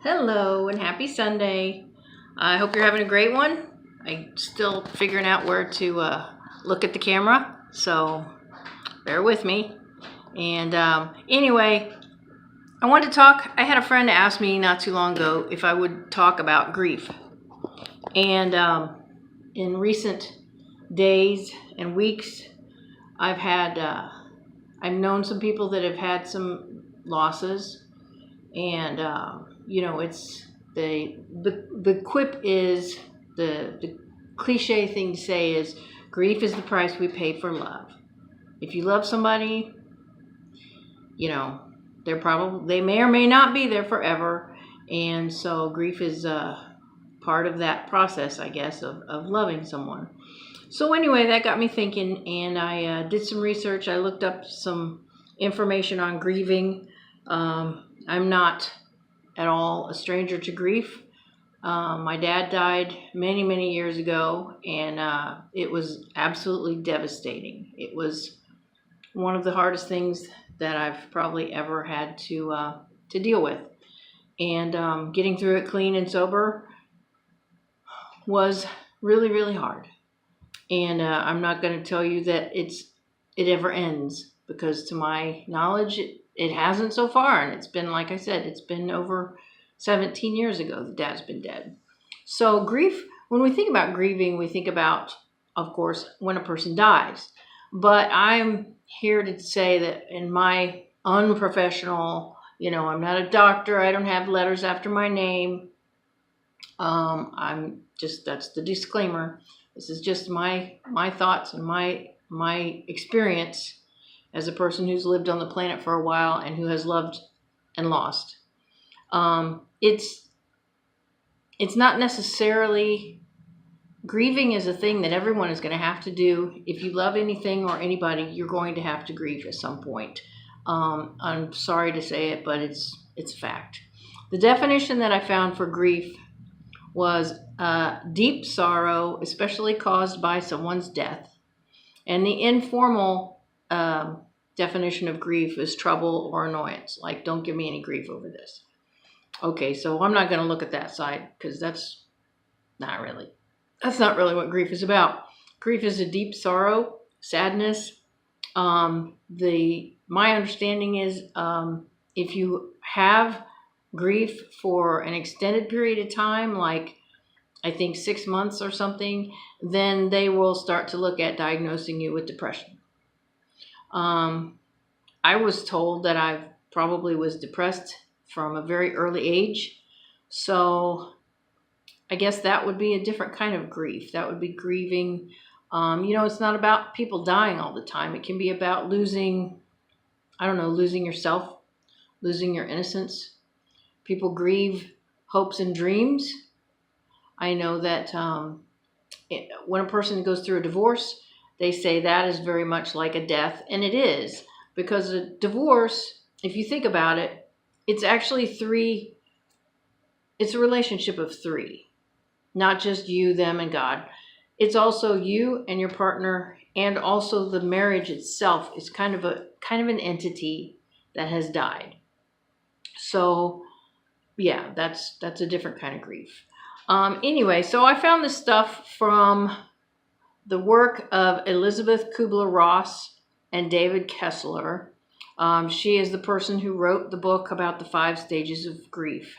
Hello and happy Sunday. I hope you're having a great one. I'm still figuring out where to look at the camera, so bear with me. And anyway, I wanted to talk. I had a friend ask me not too long ago if I would talk about grief. And in recent days and weeks, I've known some people that have had some losses, and it's the quip is the cliche thing to say is grief is the price we pay for love. If you love somebody, they may or may not be there forever, and so grief is part of that process, I guess, of loving someone. So anyway, that got me thinking, and I did some research. I looked up some information on grieving. I'm not at all a stranger to grief. My dad died many, many years ago, and it was absolutely devastating. It was one of the hardest things that I've probably ever had to deal with. And getting through it clean and sober was really, really hard. And I'm not going to tell you that it ever ends, because to my knowledge, it hasn't so far. And it's been, like I said, it's been over 17 years ago that Dad's been dead. So grief, when we think about grieving, we think about, of course, when a person dies. But I'm here to say that in my unprofessional, I'm not a doctor. I don't have letters after my name. That's the disclaimer. This is just my thoughts and my experience as a person who's lived on the planet for a while and who has loved and lost. It's not necessarily, grieving is a thing that everyone is going to have to do. If you love anything or anybody, you're going to have to grieve at some point. I'm sorry to say it, but it's a fact. The definition that I found for grief was deep sorrow, especially caused by someone's death. And the informal definition of grief is trouble or annoyance. Like, don't give me any grief over this. Okay, so I'm not going to look at that side, because that's not really what grief is about. Grief is a deep sorrow, sadness. My understanding is if you have grief for an extended period of time, like I think 6 months or something, then they will start to look at diagnosing you with depression. I was told that I probably was depressed from a very early age. So I guess that would be a different kind of grief. That would be grieving. It's not about people dying all the time. It can be about losing yourself, losing your innocence. People grieve hopes and dreams. I know that when a person goes through a divorce, they say that is very much like a death, and it is, because a divorce, if you think about it, it's actually it's a relationship of three, not just you, them, and God. It's also you and your partner, and also the marriage itself is kind of an entity that has died. So yeah, that's a different kind of grief. Anyway, so I found this stuff from the work of Elizabeth Kubler-Ross and David Kessler. She is the person who wrote the book about the 5 stages of grief.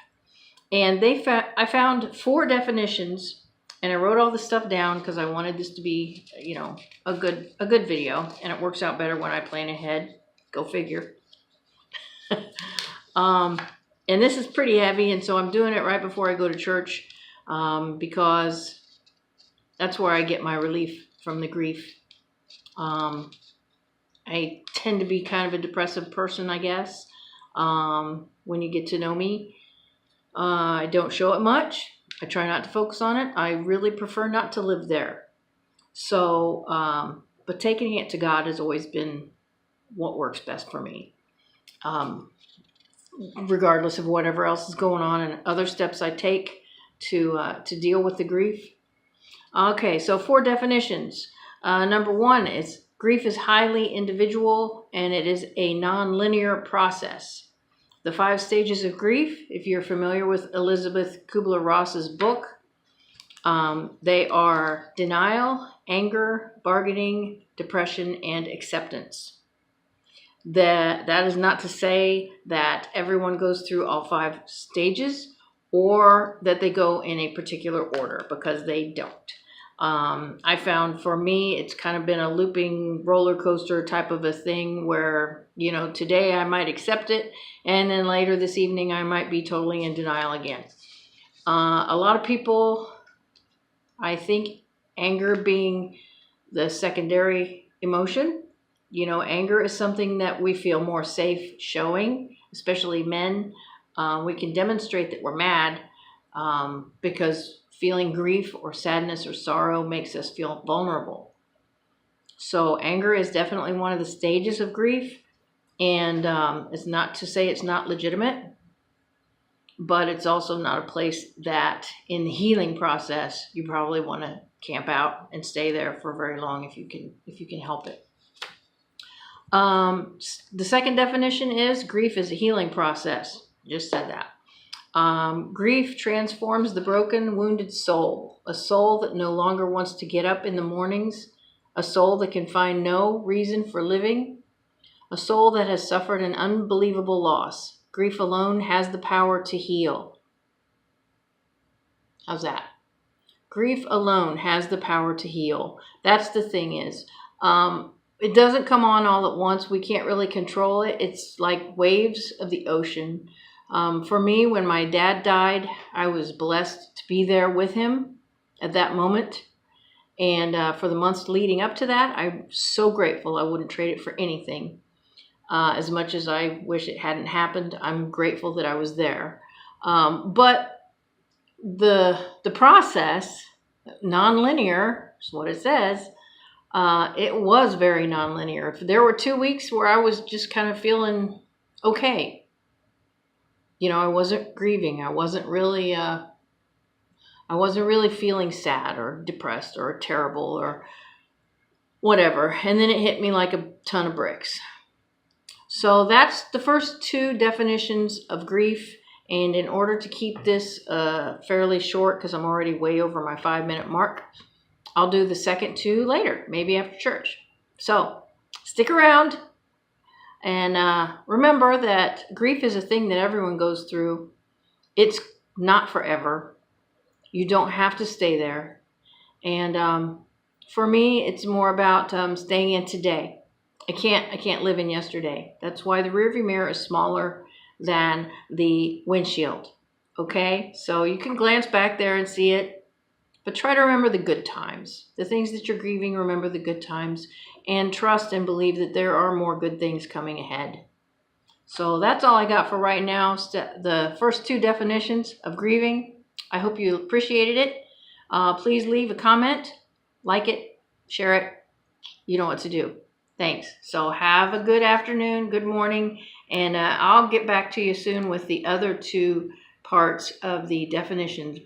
And I found 4 definitions, and I wrote all this stuff down because I wanted this to be, a good video, and it works out better when I plan ahead. Go figure. And this is pretty heavy, and so I'm doing it right before I go to church, because that's where I get my relief from the grief. I tend to be kind of a depressive person, I guess. When you get to know me, I don't show it much. I try not to focus on it. I really prefer not to live there. So, but taking it to God has always been what works best for me. Regardless of whatever else is going on and other steps I take to deal with the grief. Okay, so 4 definitions. Number 1 is grief is highly individual, and it is a non-linear process. The 5 stages of grief, if you're familiar with Elizabeth Kubler-Ross's book, they are denial, anger, bargaining, depression, and acceptance. That is not to say that everyone goes through all 5 stages or that they go in a particular order, because they don't. I found for me, it's kind of been a looping roller coaster type of a thing where, today I might accept it, and then later this evening I might be totally in denial again. A lot of people, I think, anger being the secondary emotion. Anger is something that we feel more safe showing, especially men. We can demonstrate that we're mad because feeling grief or sadness or sorrow makes us feel vulnerable. So anger is definitely one of the stages of grief, and it's not to say it's not legitimate, but it's also not a place that in the healing process you probably want to camp out and stay there for very long if you can help it. The second definition is grief is a healing process. Just said that. Grief transforms the broken, wounded soul, a soul that no longer wants to get up in the mornings, a soul that can find no reason for living, a soul that has suffered an unbelievable loss. Grief alone has the power to heal. How's that? Grief alone has the power to heal. That's the thing is, it doesn't come on all at once. We can't really control it. It's like waves of the ocean. For me, when my dad died, I was blessed to be there with him at that moment. And for the months leading up to that, I'm so grateful. I wouldn't trade it for anything. As much as I wish it hadn't happened, I'm grateful that I was there. But the process, nonlinear, is what it says. It was very nonlinear. There were 2 weeks where I was just kind of feeling okay. I wasn't grieving. I wasn't really feeling sad or depressed or terrible or whatever. And then it hit me like a ton of bricks. So that's the first 2 definitions of grief. And in order to keep this fairly short, because I'm already way over my 5-minute mark, I'll do the second 2 later, maybe after church. So stick around. And remember that grief is a thing that everyone goes through. It's not forever. You don't have to stay there. And for me, it's more about staying in today. I can't live in yesterday. That's why the rearview mirror is smaller than the windshield. Okay? So you can glance back there and see it. But try to remember the good times. The things that you're grieving, remember the good times. And trust and believe that there are more good things coming ahead. So that's all I got for right now. The first 2 definitions of grieving. I hope you appreciated it. Please leave a comment, like it, share it. You know what to do. Thanks. So have a good afternoon, good morning, and I'll get back to you soon with the other 2 parts of the definitions.